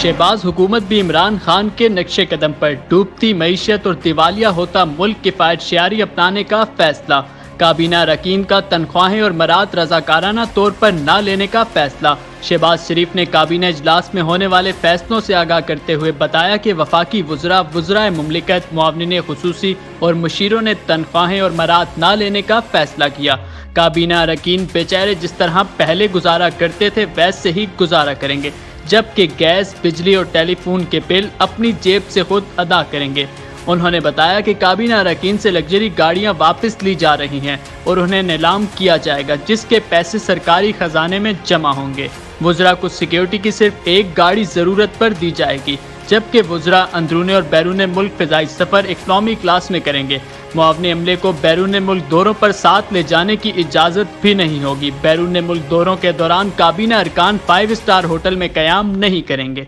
शहबाज हुकूमत भी इमरान खान के नक्शे कदम पर डूबती मईशत और दिवालिया होता मुल्क किफायत शेयरी अपनाने का फैसला। काबीना अरकान का तनख्वाहें और मराद रजाकाराना तौर पर न लेने का फैसला। शहबाज शरीफ ने काबीना इजलास में होने वाले फैसलों से आगाह करते हुए बताया कि वफाकी वज़राए मुमलिकत, मुआवनिन खुसूसी और मुशीरों ने तनख्वाहें और मराद न लेने का फैसला किया। काबीना अरकान बेचारे जिस तरह पहले गुजारा करते थे वैसे ही गुजारा करेंगे, जबकि गैस, बिजली और टेलीफोन के बिल अपनी जेब से खुद अदा करेंगे। उन्होंने बताया कि काबीना अरकान से लग्जरी गाड़ियां वापस ली जा रही हैं और उन्हें नीलाम किया जाएगा, जिसके पैसे सरकारी खजाने में जमा होंगे। वज़रा को सिक्योरिटी की सिर्फ एक गाड़ी ज़रूरत पर दी जाएगी, जबकि वज़रा अंदरून और बैरून मुल्क फ़िज़ाई सफ़र इकनॉमी क्लास में करेंगे। मुआवने अमले को बैरून मुल्क दौरों पर साथ ले जाने की इजाज़त भी नहीं होगी। बैरून मुल्क दौरों के दौरान काबीना अरकान 5 स्टार होटल में क़याम नहीं करेंगे।